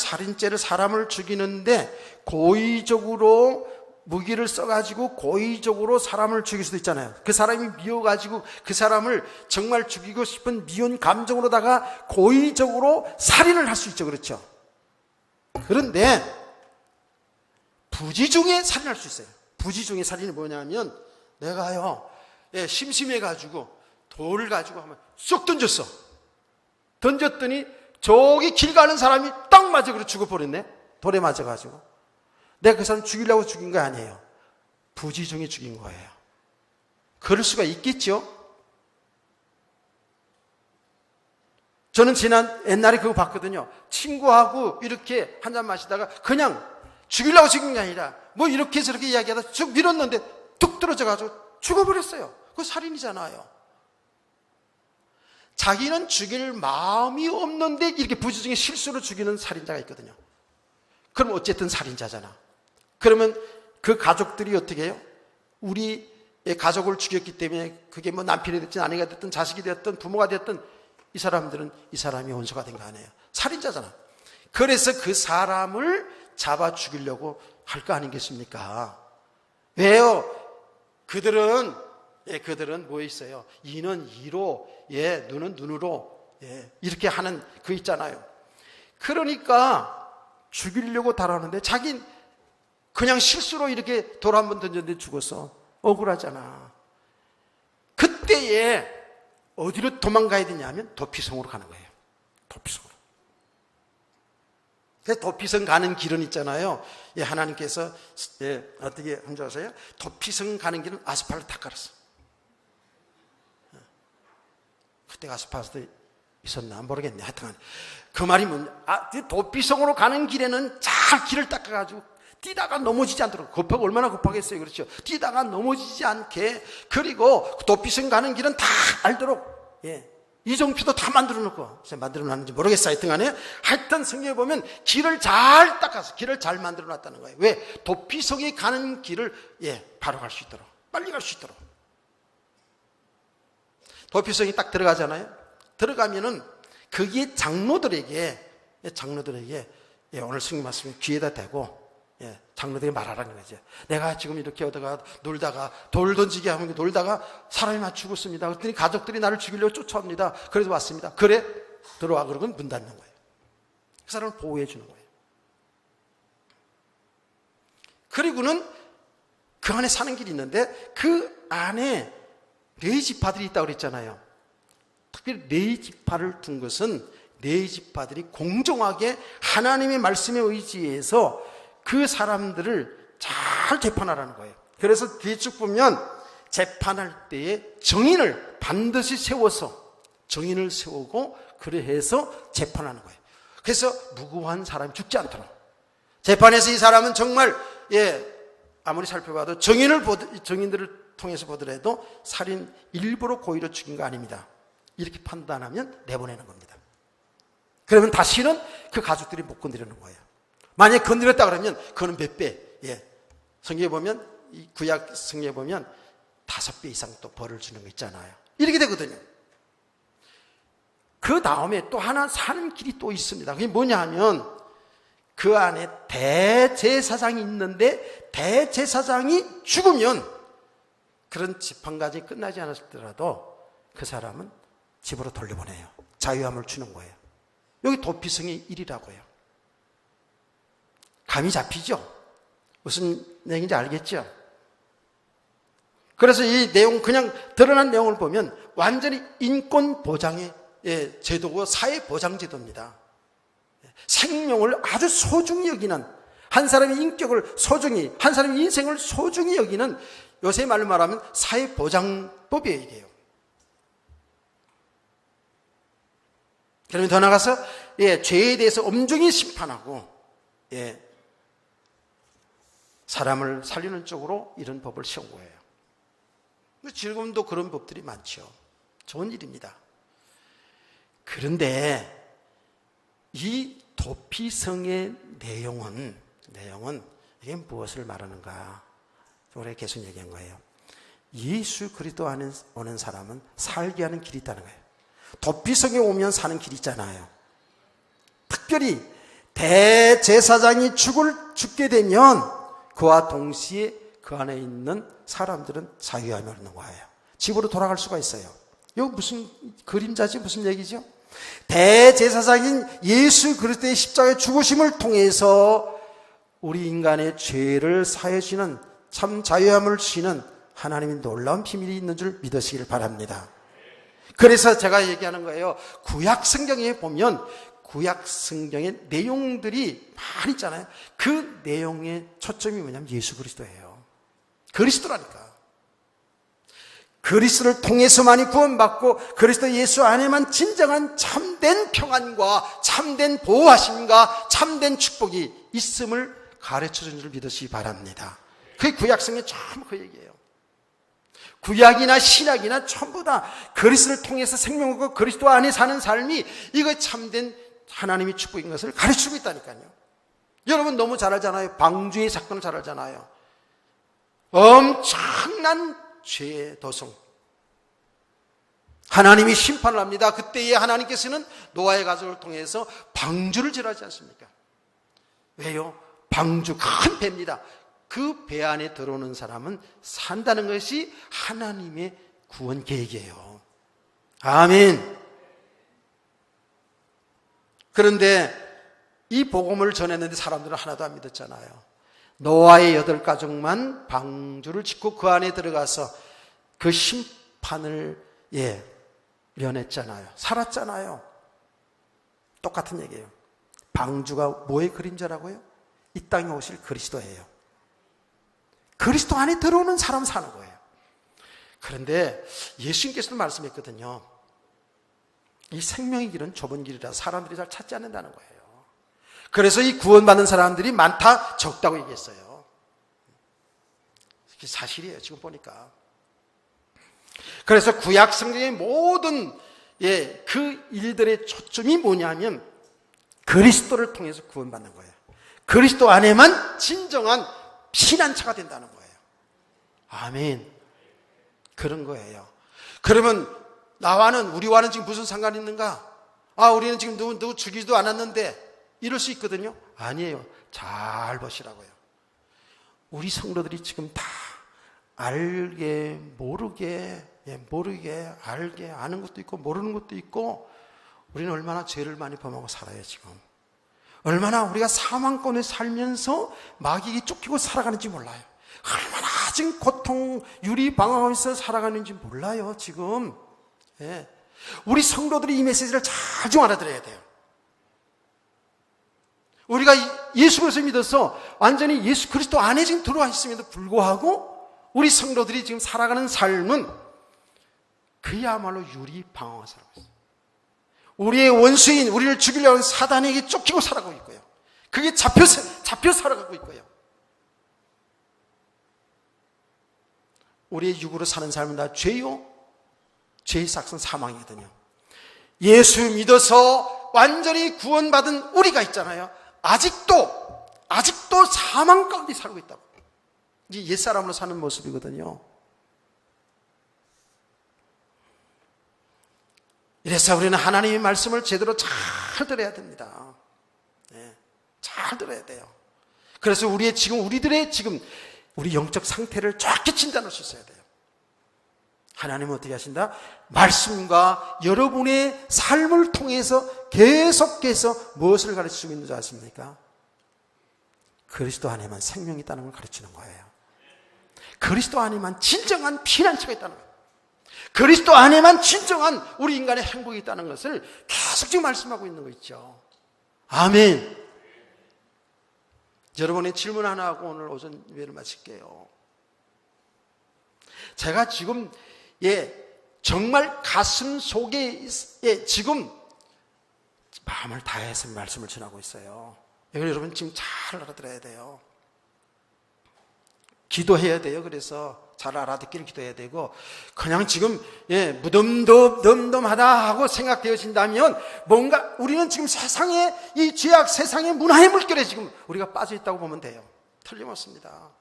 Speaker 1: 죽이는데 고의적으로 무기를 써가지고 고의적으로 사람을 죽일 수도 있잖아요. 그 사람이 미워가지고 그 사람을 정말 죽이고 싶은 미운 감정으로다가 고의적으로 살인을 할 수 있죠. 그렇죠? 그런데 부지 중에 살인할 수 있어요. 부지 중에 살인이 뭐냐면 내가요 심심해가지고 돌을 가지고 한번 쏙 던졌어. 던졌더니 저기 길 가는 사람이 딱 맞아 그래 죽어버렸네. 돌에 맞아가지고. 내가 그 사람 죽이려고 죽인 거 아니에요. 부지 중에 죽인 거예요. 그럴 수가 있겠죠? 저는 옛날에 그거 봤거든요. 친구하고 이렇게 한잔 마시다가 그냥 죽이려고 죽인 게 아니라 뭐 이렇게 저렇게 이야기하다 쭉 밀었는데 뚝 떨어져가지고 죽어버렸어요. 그거 살인이잖아요. 자기는 죽일 마음이 없는데 이렇게 부지 중에 실수로 죽이는 살인자가 있거든요. 그럼 어쨌든 살인자잖아. 그러면 그 가족들이 어떻게 해요? 우리의 가족을 죽였기 때문에 그게 뭐 남편이 됐든 아내가 됐든 자식이 됐든 부모가 됐든 이 사람들은 이 사람이 원수가 된 거 아니에요. 살인자잖아. 그래서 그 사람을 잡아 죽이려고 할 거 아니겠습니까? 왜요? 그들은 뭐 있어요? 이는 이로, 눈은 눈으로, 이렇게 하는 그 있잖아요. 그러니까 죽이려고 달아오는데 자긴 그냥 실수로 이렇게 돌 한 번 던졌는데 죽었어. 억울하잖아. 그때에 어디로 도망가야 되냐면 도피성으로 가는 거예요. 도피성으로. 그래서 도피성 가는 길은 있잖아요. 하나님께서 어떻게 한 줄 아세요? 도피성 가는 길은 아스팔트 다 깔았어. 그때 아스팔트 있었나 모르겠네. 하여튼 그 말이 뭐냐? 도피성으로 가는 길에는 잘 길을 닦아가지고 뛰다가 넘어지지 않도록 얼마나 급하겠어요. 그렇죠? 뛰다가 넘어지지 않게. 그리고 도피성 가는 길은 다 알도록 이정표도 다 만들어 놓고 만들어 놨는지 모르겠어요. 하여튼 성경에 보면 길을 잘 닦아서 길을 잘 만들어 놨다는 거예요. 왜? 도피성에 가는 길을 바로 갈 수 있도록 빨리 갈 수 있도록. 도피성이 딱 들어가잖아요. 들어가면은 거기에 장로들에게 오늘 성경 말씀을 귀에다 대고 장로들이 말하라는 거죠. 내가 지금 이렇게 오다가 놀다가 돌 던지게 하면 놀다가 사람이 막 죽었습니다. 그랬더니 가족들이 나를 죽이려고 쫓아옵니다. 그래서 왔습니다. 그래 들어와. 그러면 문 닫는 거예요. 그 사람을 보호해 주는 거예요. 그리고는 그 안에 사는 길이 있는데 그 안에 레위지파들이 있다고 그랬잖아요. 특별히 레위지파를 둔 것은 레위지파들이 공정하게 하나님의 말씀에 의지해서 그 사람들을 잘 재판하라는 거예요. 그래서 뒤에 쭉 보면 재판할 때에 정인을 반드시 정인을 세우고 그래서 재판하는 거예요. 그래서 무고한 사람이 죽지 않도록. 재판에서 이 사람은 정말 아무리 살펴봐도 정인들을 통해서 보더라도 살인 일부러 고의로 죽인 거 아닙니다. 이렇게 판단하면 내보내는 겁니다. 그러면 다시는 그 가족들이 못 건드리는 거예요. 만약에 건드렸다 그러면 그거는 몇 배, 성경에 보면, 이 구약 성경에 보면 5배 이상 또 벌을 주는 거 있잖아요. 이렇게 되거든요. 그 다음에 또 하나 사는 길이 또 있습니다. 그게 뭐냐 하면 그 안에 대제사장이 있는데 대제사장이 죽으면 그런 재판까지 끝나지 않았더라도 그 사람은 집으로 돌려보내요. 자유함을 주는 거예요. 여기 도피성의 일이라고요. 감이 잡히죠? 무슨 내용인지 알겠죠? 그래서 이 내용, 그냥 드러난 내용을 보면 완전히 인권 보장의 제도고 사회보장제도입니다. 생명을 아주 소중히 여기는, 한 사람의 인격을 소중히, 한 사람의 인생을 소중히 여기는, 요새 말로 말하면 사회보장법이에요, 이게요. 그러면 더 나가서 죄에 대해서 엄중히 심판하고 사람을 살리는 쪽으로 이런 법을 세운 거예요. 지금도 그런 법들이 많죠. 좋은 일입니다. 그런데 이 도피성의 내용은 이게 무엇을 말하는가? 우리가 계속 얘기한 거예요. 예수 그리스도 안에 오는 사람은 살게 하는 길이 있다는 거예요. 도피성에 오면 사는 길이 있잖아요. 특별히 대제사장이 죽게 되면 그와 동시에 그 안에 있는 사람들은 자유함이 얻는 거예요. 집으로 돌아갈 수가 있어요. 이거 무슨 그림자지? 무슨 얘기죠? 대제사장인 예수 그리스도의 십자가의 죽으심을 통해서 우리 인간의 죄를 사해 주시는, 참 자유함을 주시는 하나님의 놀라운 비밀이 있는 줄 믿으시길 바랍니다. 그래서 제가 얘기하는 거예요. 구약 성경에 보면 구약 성경의 내용들이 많이 있잖아요. 그 내용의 초점이 뭐냐면 예수 그리스도예요. 그리스도라니까. 그리스도를 통해서만이 구원받고 그리스도 예수 안에만 진정한 참된 평안과 참된 보호하심과 참된 축복이 있음을 가르쳐준 줄 믿으시기 바랍니다. 그게 구약성경에 전부 그 얘기예요. 구약이나 신약이나 전부 다 그리스도를 통해서 생명하고 그리스도 안에 사는 삶이 이거 참된 하나님의 축복인 것을 가르치고 있다니까요. 여러분 너무 잘 알잖아요. 방주의 사건을 잘 알잖아요. 엄청난 죄의 도성. 하나님이 심판을 합니다. 그때에 하나님께서는 노아의 가족을 통해서 방주를 지르지 않습니까? 왜요? 방주 큰 배입니다. 그 배 안에 들어오는 사람은 산다는 것이 하나님의 구원 계획이에요. 아멘. 그런데 이 복음을 전했는데 사람들은 하나도 안 믿었잖아요. 노아의 8가족만 방주를 짓고 그 안에 들어가서 그 심판을 면했잖아요. 살았잖아요. 똑같은 얘기예요. 방주가 뭐의 그림자라고요? 이 땅에 오실 그리스도예요. 그리스도 안에 들어오는 사람 사는 거예요. 그런데 예수님께서도 말씀했거든요. 이 생명의 길은 좁은 길이라 사람들이 잘 찾지 않는다는 거예요. 그래서 이 구원받는 사람들이 많다, 적다고 얘기했어요. 그게 사실이에요, 지금 보니까. 그래서 구약 성경의 모든 그 일들의 초점이 뭐냐면 그리스도를 통해서 구원받는 거예요. 그리스도 안에만 진정한 피난처가 된다는 거예요. 아멘. 그런 거예요. 그러면 우리와는 지금 무슨 상관이 있는가? 우리는 지금 누구 죽이지도 않았는데 이럴 수 있거든요. 아니에요. 잘 보시라고요. 우리 성도들이 지금 다 알게 모르게 알게 아는 것도 있고 모르는 것도 있고 우리는 얼마나 죄를 많이 범하고 살아요 지금. 얼마나 우리가 사망권에 살면서 마귀에게 쫓기고 살아가는지 몰라요. 얼마나 지금 고통 유리방황하면서 살아가는지 몰라요 지금. 우리 성도들이 이 메시지를 잘 좀 알아들어야 돼요. 우리가 예수 그리스도를 믿어서 완전히 예수 그리스도 안에 지금 들어와 있음에도 불구하고 우리 성도들이 지금 살아가는 삶은 그야말로 유리방황을 살아가고 있어요. 우리의 원수인 우리를 죽이려고 하는 사단에게 쫓기고 살아가고 있고요. 그게 잡혀 살아가고 있고요. 우리의 육으로 사는 삶은 다 죄요. 죄의 삭은 사망이거든요. 예수 믿어서 완전히 구원받은 우리가 있잖아요. 아직도 사망 가운데 살고 있다고. 이게 옛사람으로 사는 모습이거든요. 이래서 우리는 하나님의 말씀을 제대로 잘 들어야 됩니다. 잘 들어야 돼요. 그래서 우리들의 우리 영적 상태를 정확히 진단할 수 있어야 돼요. 하나님은 어떻게 하신다? 말씀과 여러분의 삶을 통해서 계속해서 무엇을 가르치고 있는 줄 아십니까? 그리스도 안에만 생명이 있다는 걸 가르치는 거예요. 그리스도 안에만 진정한 피난처가 있다는 거예요. 그리스도 안에만 진정한 우리 인간의 행복이 있다는 것을 계속 지금 말씀하고 있는 거 있죠. 아멘. 여러분의 질문 하나 하고 오늘 오전 예배를 마칠게요. 제가 지금 정말 가슴 속에 지금 마음을 다해서 말씀을 전하고 있어요. 이걸 여러분 지금 잘 알아들어야 돼요. 기도해야 돼요. 그래서 잘 알아듣기를 기도해야 되고, 그냥 지금 무덤덤하다 하고 생각되어진다면 뭔가 우리는 지금 세상의 이 죄악, 세상의 문화의 물결에 지금 우리가 빠져 있다고 보면 돼요. 틀림없습니다.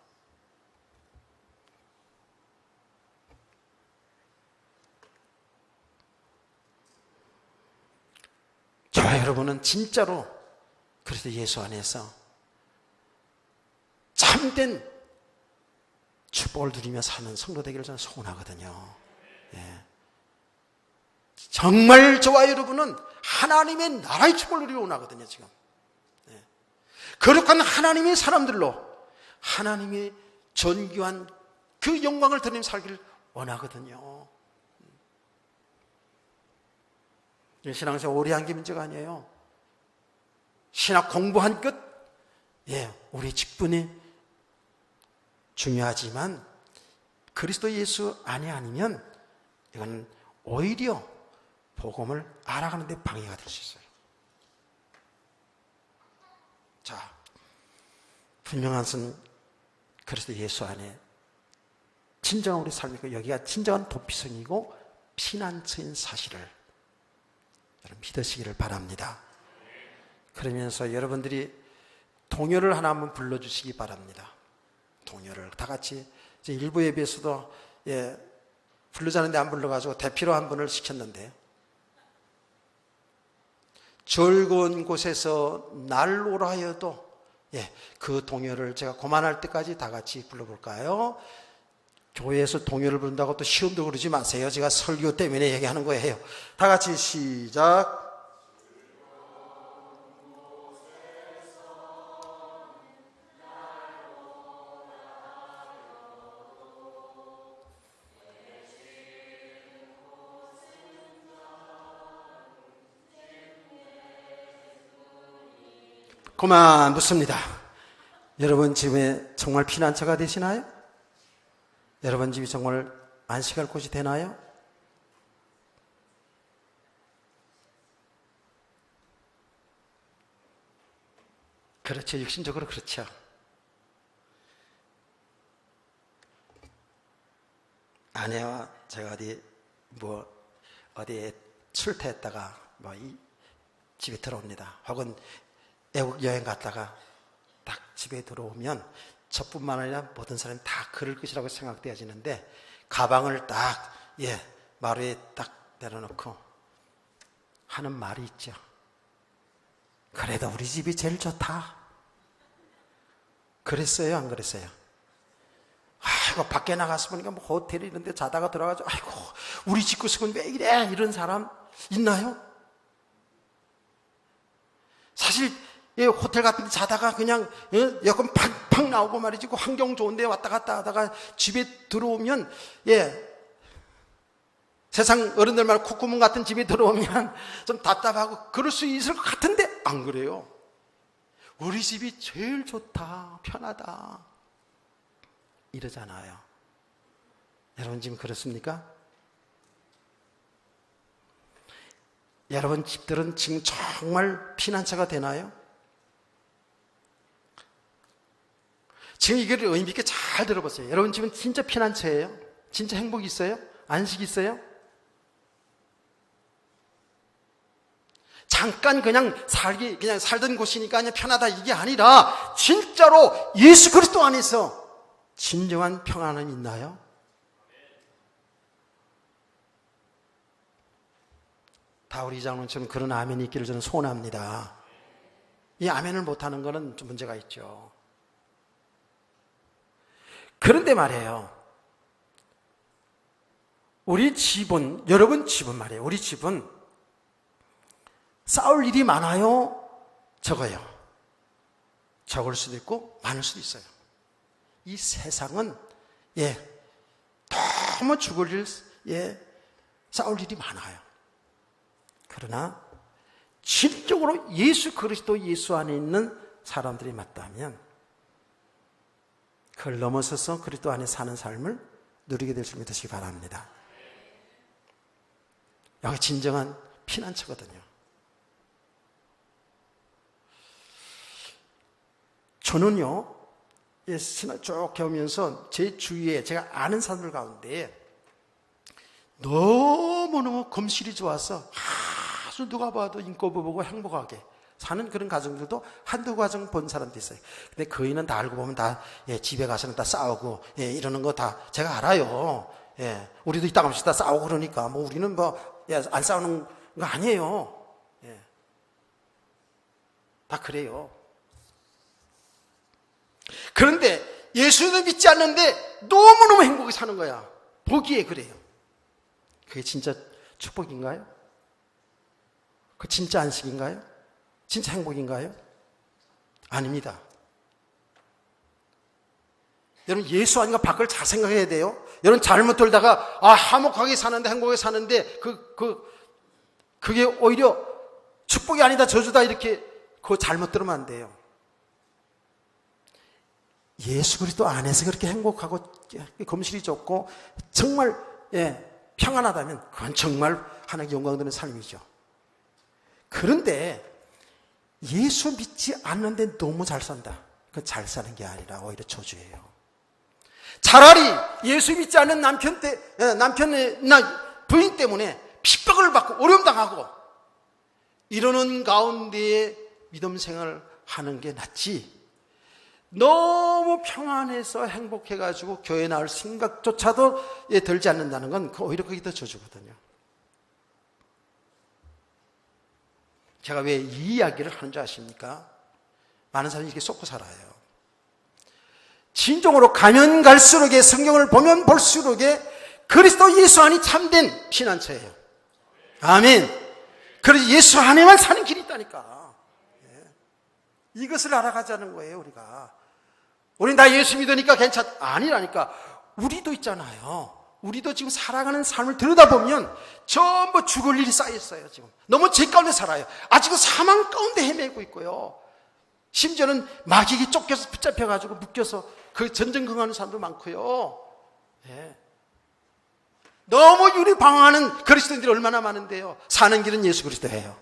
Speaker 1: 저와 여러분은 진짜로 그래도 예수 안에서 참된 축복을 누리며 사는 성도 되기를 저는 소원하거든요. 예. 정말 저와 여러분은 하나님의 나라의 축복을 누리러 원하거든요, 지금. 예. 거룩한 하나님의 사람들로 하나님의 존귀한 그 영광을 드리며 살기를 원하거든요. 신앙생활 오래 한 게 문제가 아니에요. 신학 공부한 끝, 우리 직분이 중요하지만 그리스도 예수 안에 아니면 이건 오히려 복음을 알아가는 데 방해가 될 수 있어요. 자, 분명한 것은 그리스도 예수 안에 진정한 우리 삶이고, 여기가 진정한 도피성이고 피난처인 사실을 여러분 믿으시기를 바랍니다. 그러면서 여러분들이 동요를 하나 한번 불러주시기 바랍니다. 동요를 다 같이 일부 예배에서도 부르자는데 안 불러가지고 대피로 한 분을 시켰는데, 즐거운 곳에서 날 오라 하여도 그 동요를 제가 그만할 때까지 다 같이 불러볼까요? 교회에서 동요를 부른다고 또 시험도 그러지 마세요. 제가 설교 때문에 얘기하는 거예요. 다 같이 시작. 그만 묻습니다. 여러분 집에 정말 피난처가 되시나요? 여러분 집이 정말 안식할 곳이 되나요? 그렇죠. 육신적으로 그렇죠. 아내와 제가 어디에 출퇴했다가 이 집에 들어옵니다. 혹은 외국 여행 갔다가 딱 집에 들어오면 저뿐만 아니라 모든 사람이 다 그럴 것이라고 생각되어지는데, 가방을 딱 마루에 딱 내려놓고 하는 말이 있죠. 그래도 우리 집이 제일 좋다. 그랬어요, 안 그랬어요? 아이고, 밖에 나가서 보니까 호텔 이런 데 자다가 들어가지고, 아이고, 우리 집 구석은 왜 이래? 이런 사람 있나요? 사실 호텔 같은 데 자다가 그냥 에어컨 팍팍 나오고 말이지, 환경 좋은 데 왔다 갔다 하다가 집에 들어오면 세상 어른들 말 콧구멍 같은 집에 들어오면 좀 답답하고 그럴 수 있을 것 같은데 안 그래요. 우리 집이 제일 좋다, 편하다 이러잖아요. 여러분 지금 그렇습니까? 여러분 집들은 지금 정말 피난처가 되나요? 지금 이걸 의미 있게 잘 들어보세요. 여러분 집은 진짜 피난처예요? 진짜 행복이 있어요? 안식이 있어요? 잠깐 그냥 살던 곳이니까 그냥 편하다 이게 아니라 진짜로 예수 그리스도 안에서 진정한 평안은 있나요? 다우리 장로처럼 그런 아멘이 있기를 저는 소원합니다. 이 아멘을 못하는 거는 좀 문제가 있죠. 그런데 말이에요, 우리 집은, 여러분 집은 말이에요, 우리 집은 싸울 일이 많아요? 적어요? 적을 수도 있고 많을 수도 있어요. 이 세상은 너무 죽을 일 싸울 일이 많아요. 그러나 진정으로 예수 그리스도 예수 안에 있는 사람들이 맞다면 그걸 넘어서서 그리스도 안에 사는 삶을 누리게 될 줄 믿으시기 바랍니다. 여기 진정한 피난처거든요. 저는요, 신앙 쭉 배우면서 제 주위에 제가 아는 사람들 가운데 너무너무 검실이 좋아서 아주 누가 봐도 인꼬부 보고 행복하게 사는 그런 가정들도 한두 가정 본 사람도 있어요. 근데 거의는 다 알고 보면 다 집에 가서는 다 싸우고 이러는 거 다 제가 알아요. 우리도 이따가씩 다 싸우고 그러니까 뭐 우리는 뭐 안 싸우는 거 아니에요. 다 그래요. 그런데 예수는 믿지 않는데 너무너무 행복하게 사는 거야. 보기에 그래요. 그게 진짜 축복인가요? 그 진짜 안식인가요? 진짜 행복인가요? 아닙니다. 여러분 예수 아닌가 밖을 잘 생각해야 돼요. 여러분 잘못 돌다가 화목하게 사는데 행복하게 사는데 그게 오히려 축복이 아니다 저주다 이렇게 그거 잘못 들으면 안 돼요. 예수 그리스도 안에서 그렇게 행복하고 검실이 좋고 정말 평안하다면 그건 정말 하나님께 영광되는 삶이죠. 그런데 예수 믿지 않는데 너무 잘 산다. 그건 잘 사는 게 아니라 오히려 저주예요. 차라리 예수 믿지 않는 남편이나 부인 때문에 핍박을 받고 어려움 당하고 이러는 가운데에 믿음 생활을 하는 게 낫지. 너무 평안해서 행복해가지고 교회 나올 생각조차도 들지 않는다는 건 오히려 그게 더 저주거든요. 제가 왜 이 이야기를 하는 줄 아십니까? 많은 사람이 이렇게 쏟고 살아요. 진정으로 가면 갈수록 성경을 보면 볼수록 그리스도 예수 안이 참된 피난처예요. 아멘. 그래서 예수 안에만 사는 길이 있다니까. 이것을 알아가자는 거예요, 우리가. 우리 나 예수 믿으니까 아니라니까. 우리도 있잖아요. 우리도 지금 살아가는 삶을 들여다보면 전부 죽을 일이 쌓여있어요, 지금. 너무 죄 가운데 살아요. 아직은 사망 가운데 헤매고 있고요. 심지어는 마귀에게 쫓겨서 붙잡혀가지고 묶여서 그 전전긍하는 사람도 많고요. 너무 유리방황하는 그리스도인들이 얼마나 많은데요. 사는 길은 예수 그리스도예요.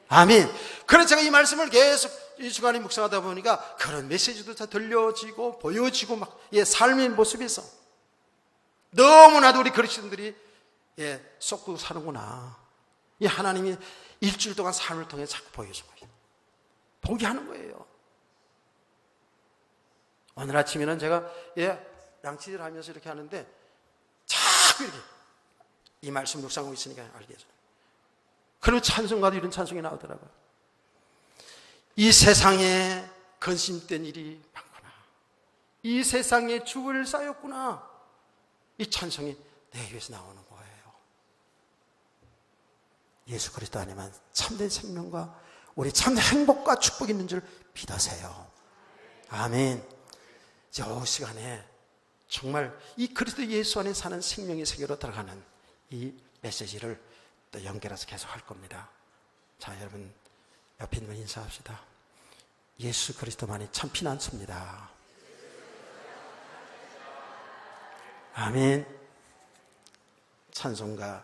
Speaker 1: 아멘. 그래서 제가 이 말씀을 계속 이 주간에 묵상하다 보니까 그런 메시지도 다 들려지고 보여지고 막 삶의 모습에서 너무나도 우리 그리스도인들이 쏟고 사는구나. 이 하나님이 일주일 동안 삶을 통해 자꾸 보여주고 보게 하는 거예요. 오늘 아침에는 제가 양치질 하면서 이렇게 하는데 자꾸 이렇게 이 말씀 묵상하고 있으니까 알겠죠. 그리고 찬송가도 이런 찬송이 나오더라고요. 이 세상에 근심된 일이 많구나. 이 세상에 죽을 쌓였구나. 이 찬송이 내 입에서 나오는 거예요. 예수 그리스도 안에만 참된 생명과 우리 참 행복과 축복이 있는 줄 믿으세요. 아멘. 이제 이 시간에 정말 이 그리스도 예수 안에 사는 생명의 세계로 들어가는 이 메시지를 또 연결해서 계속 할 겁니다. 자, 여러분 옆에 있는 인사합시다. 예수 그리스도만이 참 피난처입니다. 아멘. 찬송가